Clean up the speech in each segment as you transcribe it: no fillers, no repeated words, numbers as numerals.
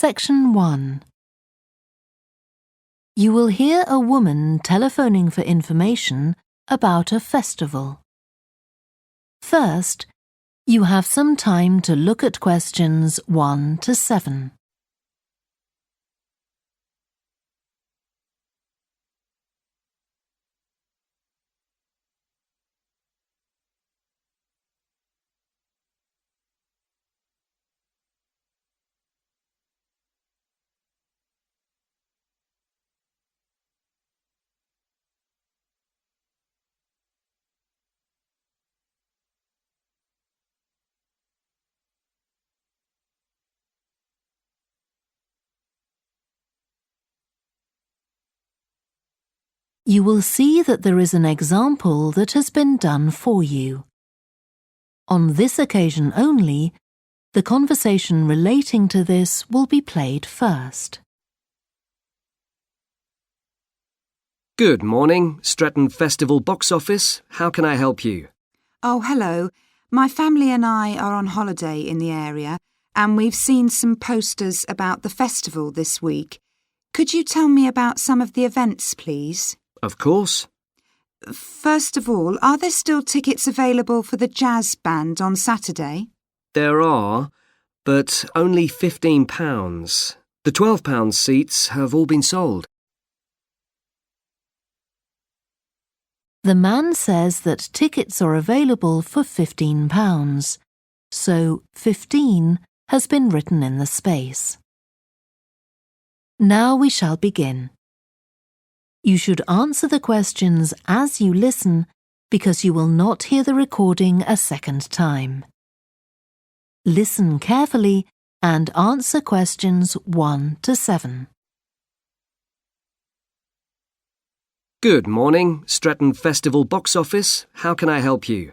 Section 1. You will hear a woman telephoning for information about a festival. First, you have some time to look at questions 1 to 7. You will see that there is an example that has been done for you. On this occasion only, the conversation relating to this will be played first. Good morning, Stretton Festival box office. How can I help you? Oh, hello. My family and I are on holiday in the area and we've seen some posters about the festival this week. Could you tell me about some of the events, please? Of course. First of all, are there still tickets available for the jazz band on Saturday? There are, but only £15. The £12 seats have all been sold. The man says that tickets are available for £15, so 15 has been written in the space. Now we shall begin. You should answer the questions as you listen because you will not hear the recording a second time. Listen carefully and answer questions 1 to 7. Good morning, Stretton Festival box office. How can I help you?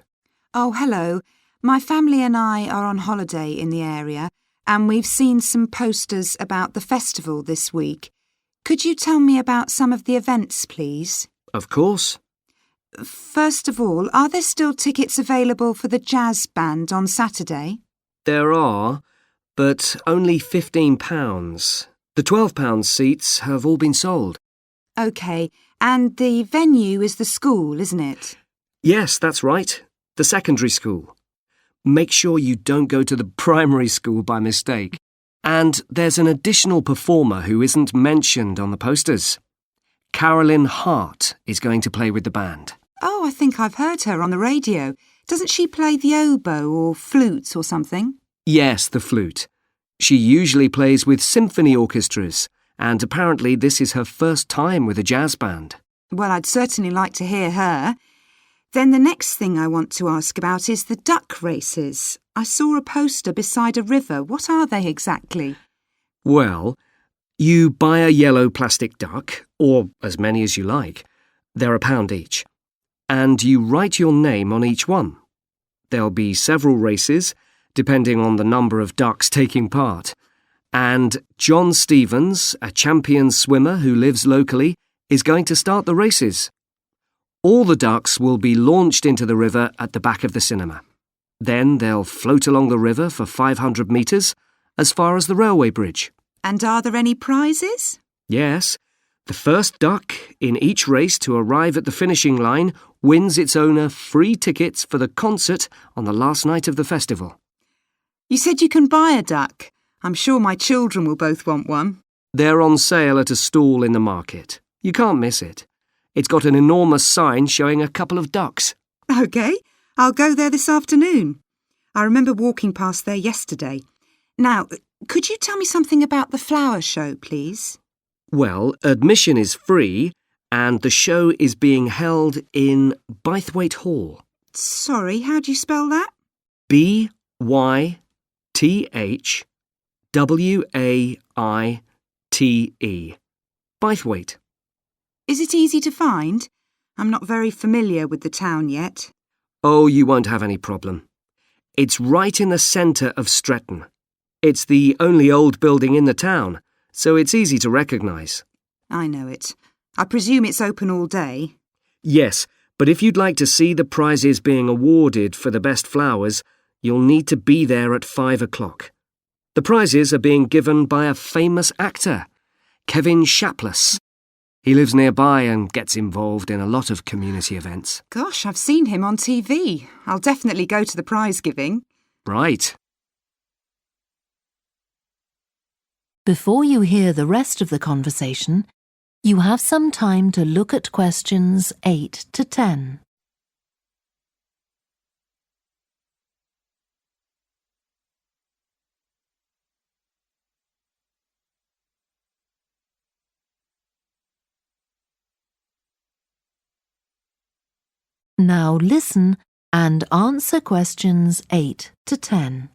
Oh, hello. My family and I are on holiday in the area and we've seen some posters about the festival this week. Could you tell me about some of the events, please? Of course. First of all, are there still tickets available for the jazz band on Saturday? There are, but only £15. The £12 seats have all been sold. OK, and the venue is the school, isn't it? Yes, that's right. The secondary school. Make sure you don't go to the primary school by mistake. And there's an additional performer who isn't mentioned on the posters. Carolyn Hart is going to play with the band. Oh, I think I've heard her on the radio. Doesn't she play the oboe or flute or something? Yes, the flute. She usually plays with symphony orchestras, and apparently this is her first time with a jazz band. Well, I'd certainly like to hear her. Then the next thing I want to ask about is the duck races. I saw a poster beside a river. What are they exactly? Well, you buy a yellow plastic duck, or as many as you like. They're £1 each. And you write your name on each one. There'll be several races, depending on the number of ducks taking part. And John Stevens, a champion swimmer who lives locally, is going to start the races. All the ducks will be launched into the river at the back of the cinema. Then they'll float along the river for 500 metres, as far as the railway bridge. And are there any prizes? Yes. The first duck in each race to arrive at the finishing line wins its owner free tickets for the concert on the last night of the festival. You said you can buy a duck. I'm sure my children will both want one. They're on sale at a stall in the market. You can't miss it. It's got an enormous sign showing a couple of ducks. OK, I'll go there this afternoon. I remember walking past there yesterday. Now, could you tell me something about the flower show, please? Well, admission is free and the show is being held in Bythwaite Hall. Sorry, how do you spell that? Bythwaite. Bythwaite. Is it easy to find? I'm not very familiar with the town yet. Oh, you won't have any problem. It's right in the centre of Stretton. It's the only old building in the town, so it's easy to recognise. I know it. I presume it's open all day. Yes, but if you'd like to see the prizes being awarded for the best flowers, you'll need to be there at 5 o'clock. The prizes are being given by a famous actor, Kevin Shapless. He lives nearby and gets involved in a lot of community events. Gosh, I've seen him on TV. I'll definitely go to the prize giving. Right. Before you hear the rest of the conversation, you have some time to look at questions 8 to 10. Now listen and answer questions 8 to 10.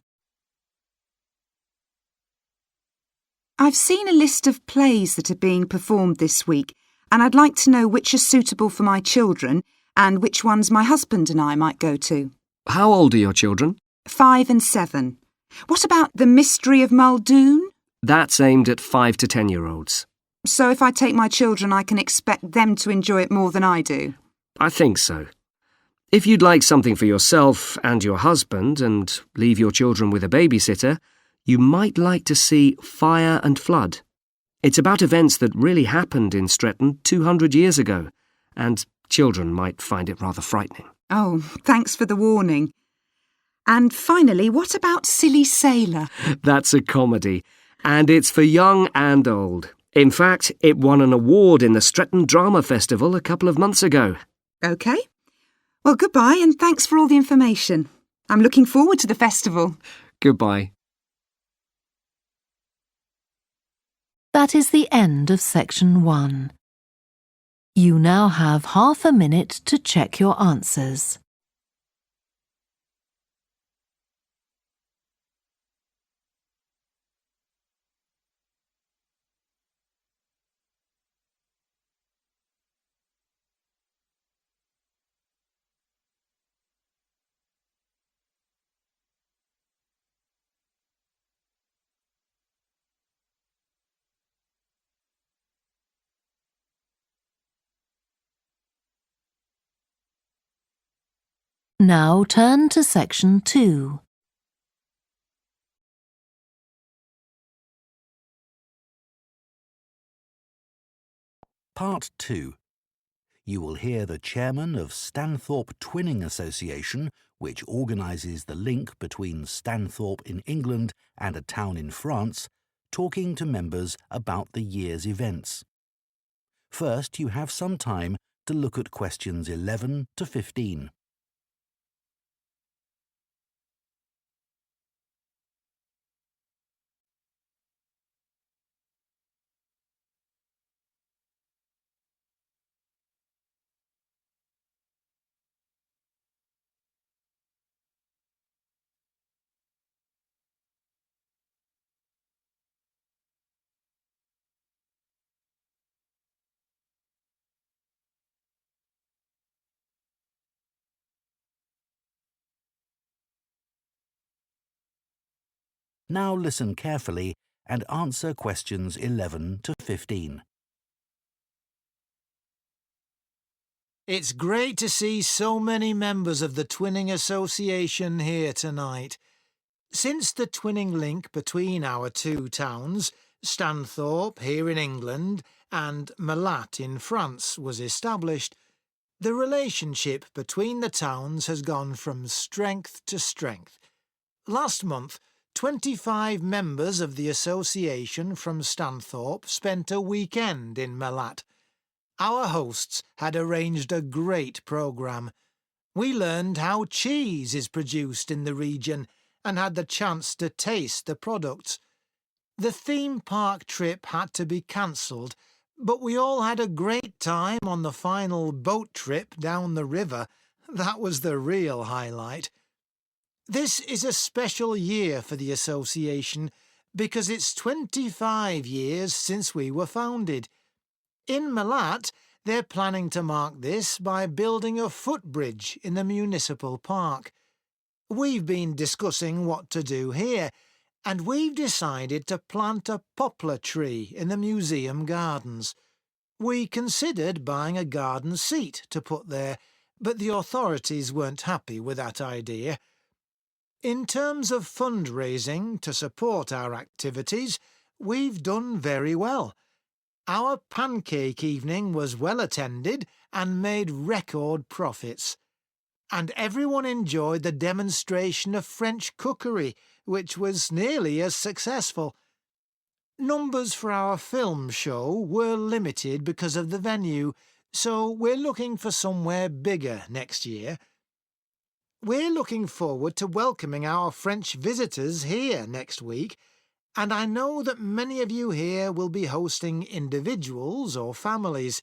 I've seen a list of plays that are being performed this week, and I'd like to know which are suitable for my children and which ones my husband and I might go to. How old are your children? 5 and 7. What about The Mystery of Muldoon? That's aimed at 5 to 10-year-olds. So if I take my children, I can expect them to enjoy it more than I do? I think so. If you'd like something for yourself and your husband and leave your children with a babysitter, you might like to see Fire and Flood. It's about events that really happened in Stretton 200 years ago, and children might find it rather frightening. Oh, thanks for the warning. And finally, what about Silly Sailor? That's a comedy, and it's for young and old. In fact, it won an award in the Stretton Drama Festival a couple of months ago. OK. Well, goodbye and thanks for all the information. I'm looking forward to the festival. Goodbye. That is the end of section 1. You now have half a minute to check your answers. Now turn to section 2. Part 2. You will hear the chairman of Stanthorpe Twinning Association, which organises the link between Stanthorpe in England and a town in France, talking to members about the year's events. First, you have some time to look at questions 11 to 15. Now listen carefully and answer questions 11 to 15. It's great to see so many members of the Twinning Association here tonight. Since the twinning link between our two towns, Stanthorpe here in England and Melat in France, was established, the relationship between the towns has gone from strength to strength. Last month, 25 members of the association from Stanthorpe spent a weekend in Melat. Our hosts had arranged a great programme. We learned how cheese is produced in the region and had the chance to taste the products. The theme park trip had to be cancelled, but we all had a great time on the final boat trip down the river. That was the real highlight. This is a special year for the association because it's 25 years since we were founded. In Melat, they're planning to mark this by building a footbridge in the municipal park. We've been discussing what to do here, and we've decided to plant a poplar tree in the museum gardens. We considered buying a garden seat to put there, but the authorities weren't happy with that idea. In terms of fundraising to support our activities, we've done very well. Our pancake evening was well attended and made record profits. And everyone enjoyed the demonstration of French cookery, which was nearly as successful. Numbers for our film show were limited because of the venue, so we're looking for somewhere bigger next year. We're looking forward to welcoming our French visitors here next week, and I know that many of you here will be hosting individuals or families.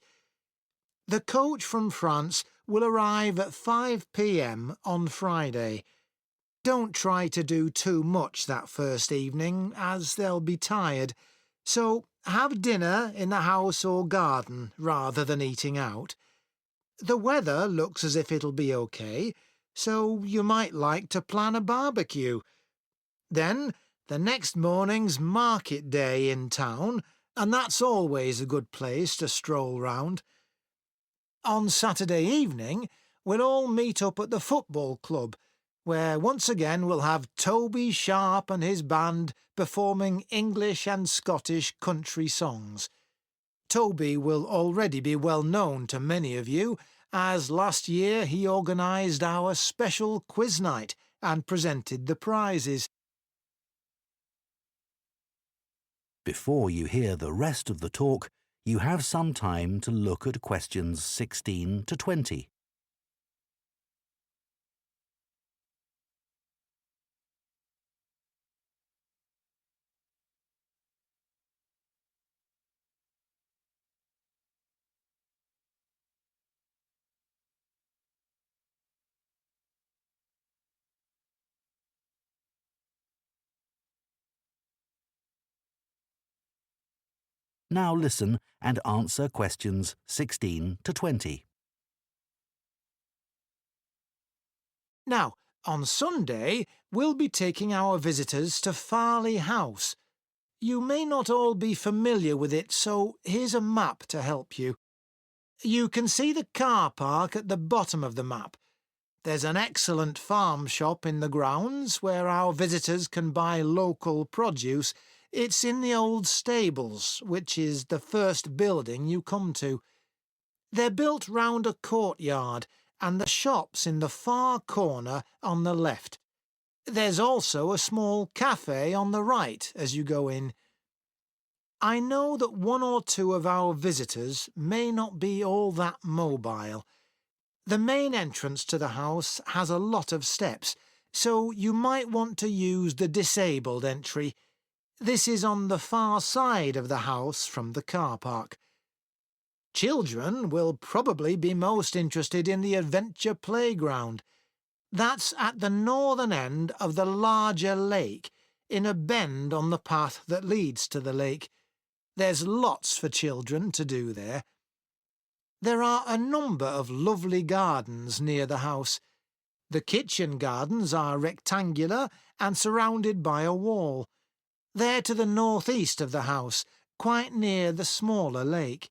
The coach from France will arrive at 5 p.m. on Friday. Don't try to do too much that first evening, as they'll be tired, so have dinner in the house or garden rather than eating out. The weather looks as if it'll be okay, so you might like to plan a barbecue. Then, the next morning's market day in town, and that's always a good place to stroll round. On Saturday evening, we'll all meet up at the football club, where once again we'll have Toby Sharp and his band performing English and Scottish country songs. Toby will already be well known to many of you, as last year he organised our special quiz night and presented the prizes. Before you hear the rest of the talk, you have some time to look at questions 16 to 20. Now listen and answer questions 16 to 20. Now, on Sunday, we'll be taking our visitors to Farley House. You may not all be familiar with it, so here's a map to help you. You can see the car park at the bottom of the map. There's an excellent farm shop in the grounds where our visitors can buy local produce. It's in the old stables, which is the first building you come to. They're built round a courtyard, and the shop's in the far corner on the left. There's also a small cafe on the right as you go in. I know that one or two of our visitors may not be all that mobile. The main entrance to the house has a lot of steps, so you might want to use the disabled entry. This is on the far side of the house from the car park. Children will probably be most interested in the adventure playground. That's at the northern end of the larger lake, in a bend on the path that leads to the lake. There's lots for children to do there. There are a number of lovely gardens near the house. The kitchen gardens are rectangular and surrounded by a wall. They're to the northeast of the house, quite near the smaller lake.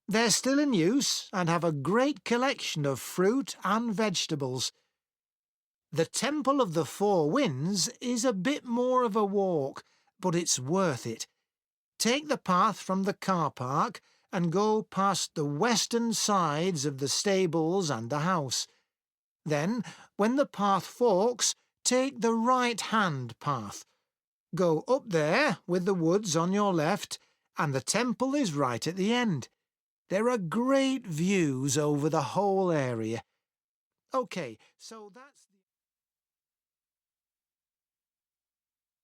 They're still in use and have a great collection of fruit and vegetables. The Temple of the Four Winds is a bit more of a walk, but it's worth it. Take the path from the car park and go past the western sides of the stables and the house. Then, when the path forks, take the right-hand path. Go up there with the woods on your left, and the temple is right at the end. There are great views over the whole area. OK, so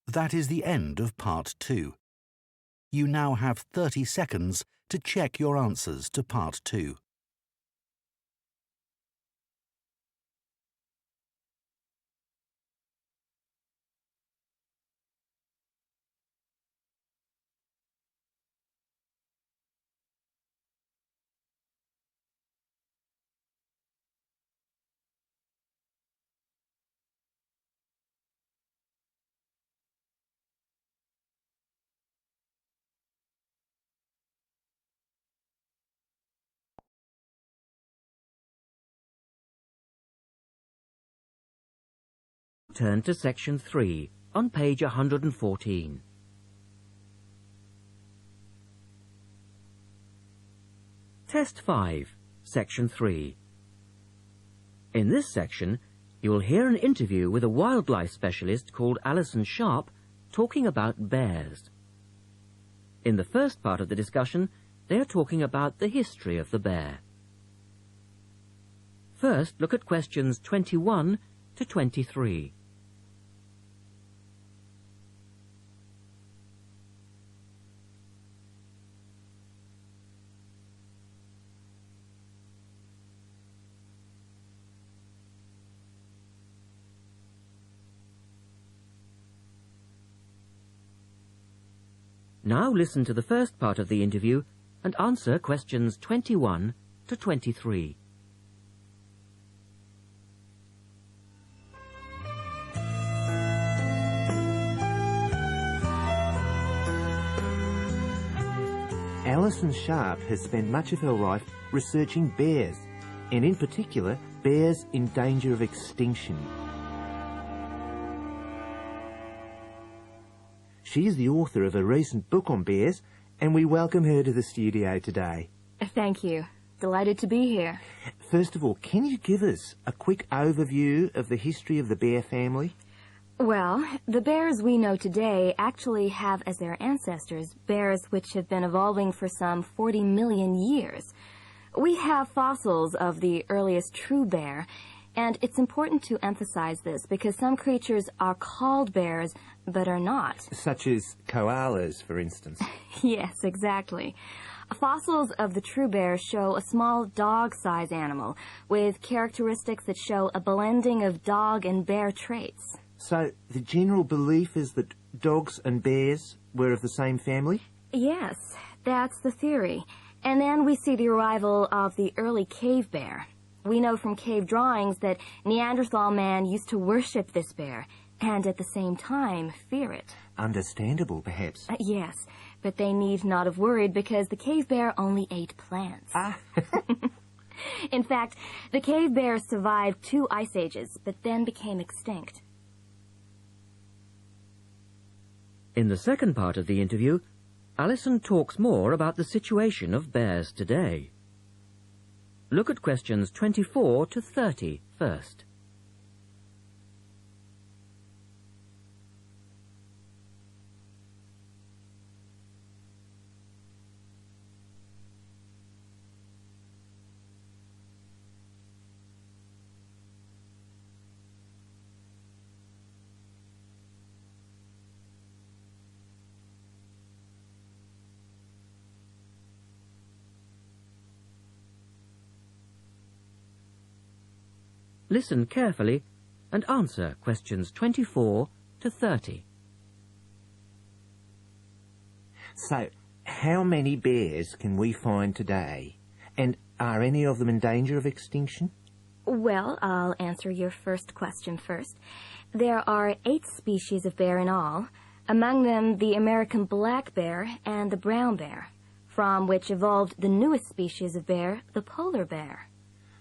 That is the end of part 2. You now have 30 seconds to check your answers to part 2. Turn to Section 3 on page 114. Test 5, Section 3. In this section, you'll hear an interview with a wildlife specialist called Alison Sharp talking about bears. In the first part of the discussion, they're talking about the history of the bear. First, look at questions 21 to 23. Now listen to the first part of the interview and answer questions 21 to 23. Alison Sharp has spent much of her life researching bears, and in particular, bears in danger of extinction. She is the author of a recent book on bears, and we welcome her to the studio today. Thank you. Delighted to be here. First of all, can you give us a quick overview of the history of the bear family? Well, the bears we know today actually have as their ancestors bears which have been evolving for some 40 million years. We have fossils of the earliest true bear, and it's important to emphasize this because some creatures are called bears but are not. Such as koalas, for instance. Yes, exactly. Fossils of the true bear show a small dog-sized animal with characteristics that show a blending of dog and bear traits. So the general belief is that dogs and bears were of the same family? Yes, that's the theory. And then we see the arrival of the early cave bear. We know from cave drawings that Neanderthal man used to worship this bear and at the same time fear it. Understandable, perhaps. Yes, but they need not have worried because the cave bear only ate plants. In fact, the cave bear survived 2 ice ages, but then became extinct. In the second part of the interview, Alison talks more about the situation of bears today. Look at questions 24 to 30 first. Listen carefully and answer questions 24 to 30. So, how many bears can we find today? And are any of them in danger of extinction? Well, I'll answer your first question first. There are 8 species of bear in all, among them the American black bear and the brown bear, from which evolved the newest species of bear, the polar bear.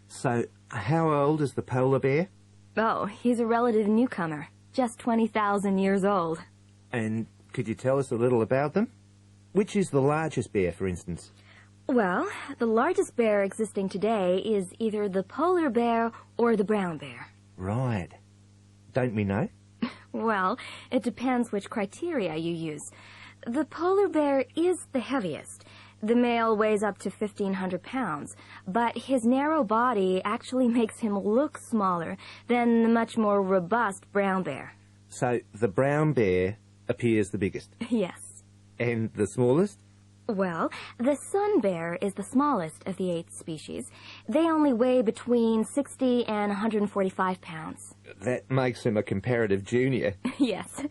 So, how old is the polar bear? Oh, he's a relative newcomer, just 20,000 years old. And could you tell us a little about them? Which is the largest bear, for instance? Well, the largest bear existing today is either the polar bear or the brown bear. Right. Don't we know? Well, it depends which criteria you use. The polar bear is the heaviest. The male weighs up to 1,500 pounds, but his narrow body actually makes him look smaller than the much more robust brown bear. So the brown bear appears the biggest? Yes. And the smallest? Well, the sun bear is the smallest of the 8 species. They only weigh between 60 and 145 pounds. That makes him a comparative junior. Yes.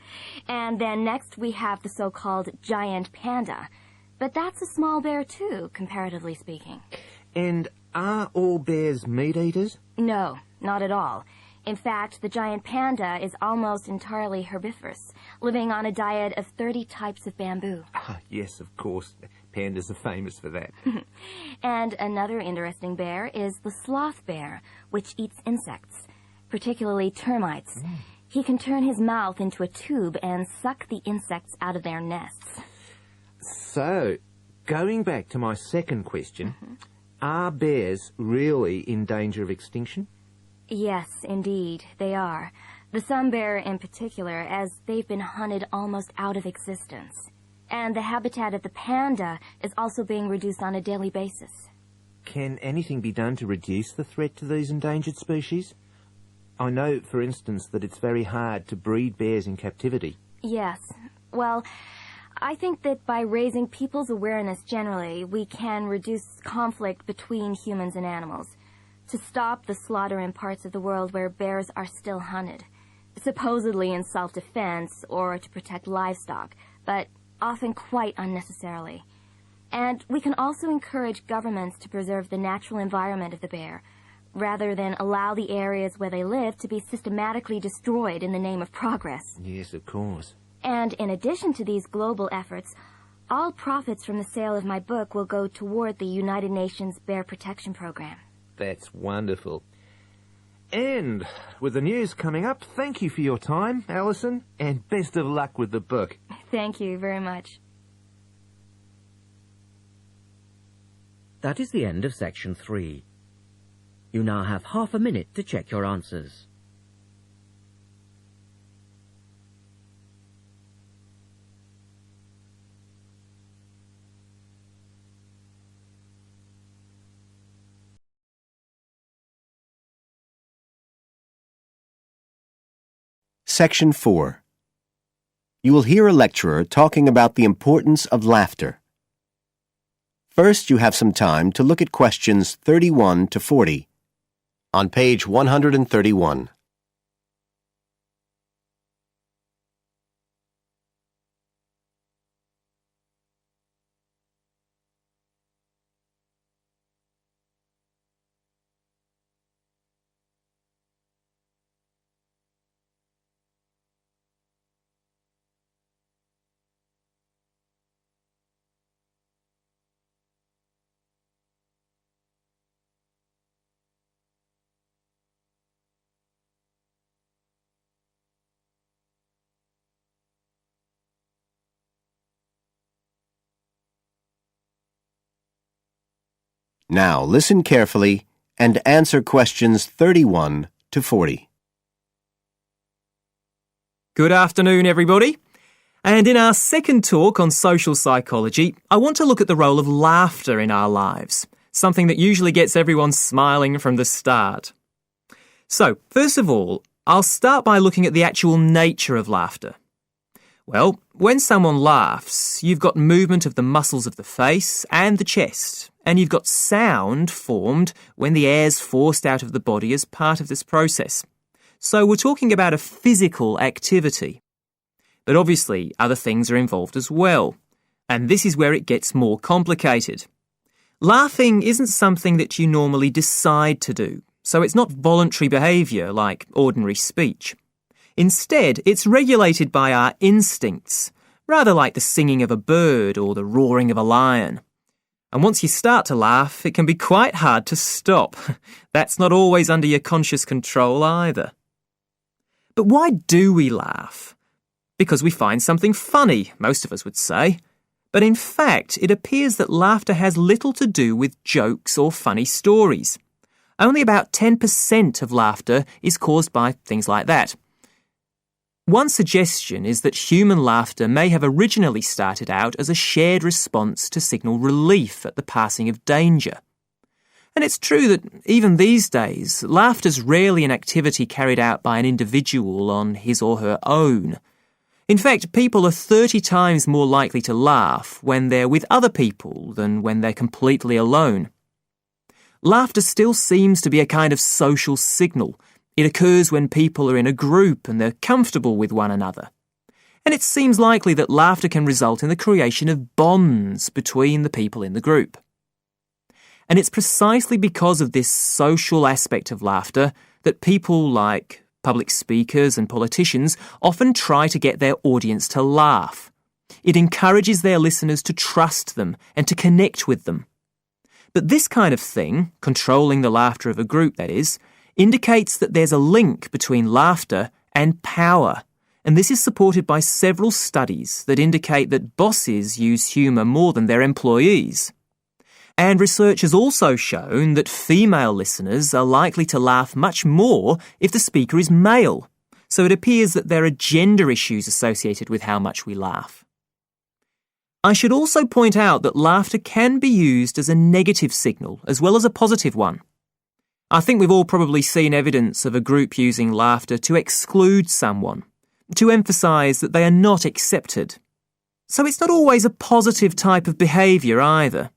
And then next we have the so-called giant panda. But that's a small bear too, comparatively speaking. And are all bears meat-eaters? No, not at all. In fact, the giant panda is almost entirely herbivorous, living on a diet of 30 types of bamboo. Yes, of course. Pandas are famous for that. And another interesting bear is the sloth bear, which eats insects, particularly termites. He can turn his mouth into a tube and suck the insects out of their nests. So, going back to my second question, are bears really in danger of extinction? Yes, indeed, they are. The sun bear in particular, as they've been hunted almost out of existence. And the habitat of the panda is also being reduced on a daily basis. Can anything be done to reduce the threat to these endangered species? I know, for instance, that it's very hard to breed bears in captivity. Yes. Well, I think that by raising people's awareness generally, we can reduce conflict between humans and animals, to stop the slaughter in parts of the world where bears are still hunted, supposedly in self-defense or to protect livestock, but often quite unnecessarily. And we can also encourage governments to preserve the natural environment of the bear, rather than allow the areas where they live to be systematically destroyed in the name of progress. Yes, of course. And in addition to these global efforts, all profits from the sale of my book will go toward the United Nations Bear Protection Program. That's wonderful. And with the news coming up, thank you for your time, Alison, and best of luck with the book. Thank you very much. That is the end of section 3. You now have half a minute to check your answers. Section 4. You will hear a lecturer talking about the importance of laughter. First, you have some time to look at questions 31 to 40 on page 131. Now listen carefully and answer questions 31 to 40. Good afternoon, everybody. And in our second talk on social psychology, I want to look at the role of laughter in our lives, something that usually gets everyone smiling from the start. So, first of all, I'll start by looking at the actual nature of laughter. Well, when someone laughs, you've got movement of the muscles of the face and the chest, and you've got sound formed when the air's forced out of the body as part of this process. So we're talking about a physical activity. But obviously, other things are involved as well, and this is where it gets more complicated. Laughing isn't something that you normally decide to do, so it's not voluntary behaviour like ordinary speech. Instead, it's regulated by our instincts, rather like the singing of a bird or the roaring of a lion. And once you start to laugh, it can be quite hard to stop. That's not always under your conscious control either. But why do we laugh? Because we find something funny, most of us would say. But in fact, it appears that laughter has little to do with jokes or funny stories. Only about 10% of laughter is caused by things like that. One suggestion is that human laughter may have originally started out as a shared response to signal relief at the passing of danger. And it's true that even these days, laughter's rarely an activity carried out by an individual on his or her own. In fact, people are 30 times more likely to laugh when they're with other people than when they're completely alone. Laughter still seems to be a kind of social signal. It occurs when people are in a group and they're comfortable with one another. And it seems likely that laughter can result in the creation of bonds between the people in the group. And it's precisely because of this social aspect of laughter that people like public speakers and politicians often try to get their audience to laugh. It encourages their listeners to trust them and to connect with them. But this kind of thing, controlling the laughter of a group that is, indicates that there's a link between laughter and power, and this is supported by several studies that indicate that bosses use humour more than their employees. And research has also shown that female listeners are likely to laugh much more if the speaker is male, so it appears that there are gender issues associated with how much we laugh. I should also point out that laughter can be used as a negative signal as well as a positive one. I think we've all probably seen evidence of a group using laughter to exclude someone, to emphasise that they are not accepted. So it's not always a positive type of behaviour either.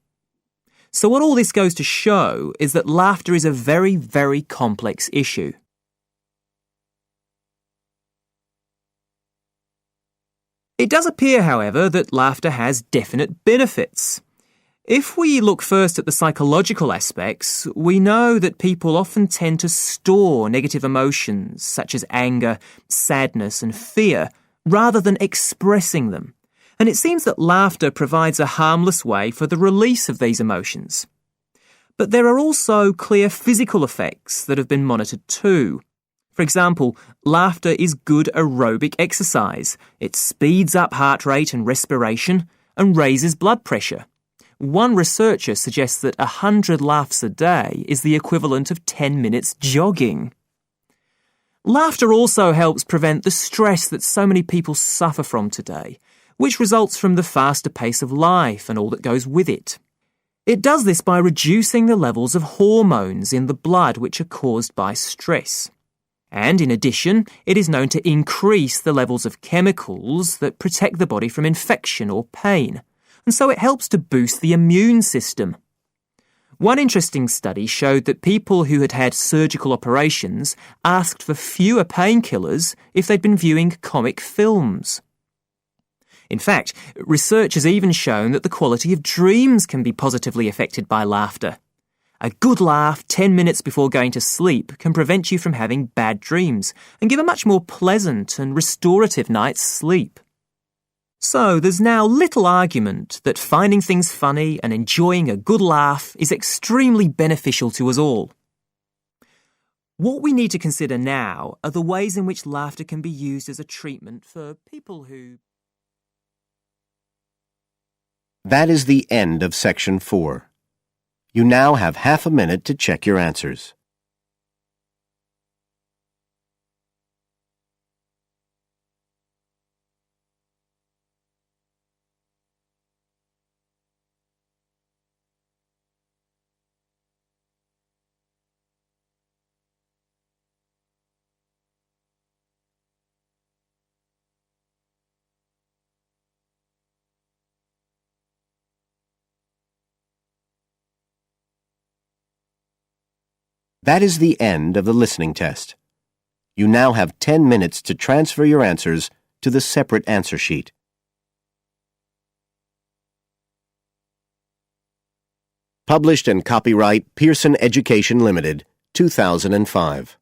So what all this goes to show is that laughter is a very, very complex issue. It does appear, however, that laughter has definite benefits. If we look first at the psychological aspects, we know that people often tend to store negative emotions such as anger, sadness and fear, rather than expressing them. And it seems that laughter provides a harmless way for the release of these emotions. But there are also clear physical effects that have been monitored too. For example, laughter is good aerobic exercise. It speeds up heart rate and respiration and raises blood pressure. One researcher suggests that 100 laughs a day is the equivalent of 10 minutes jogging. Laughter also helps prevent the stress that so many people suffer from today, which results from the faster pace of life and all that goes with it. It does this by reducing the levels of hormones in the blood which are caused by stress. And in addition, it is known to increase the levels of chemicals that protect the body from infection or pain, and so it helps to boost the immune system. One interesting study showed that people who had had surgical operations asked for fewer painkillers if they'd been viewing comic films. In fact, research has even shown that the quality of dreams can be positively affected by laughter. A good laugh 10 minutes before going to sleep can prevent you from having bad dreams and give a much more pleasant and restorative night's sleep. So there's now little argument that finding things funny and enjoying a good laugh is extremely beneficial to us all. What we need to consider now are the ways in which laughter can be used as a treatment for people who... That is the end of Section 4. You now have half a minute to check your answers. That is the end of the listening test. You now have 10 minutes to transfer your answers to the separate answer sheet. Published and copyright Pearson Education Limited, 2005.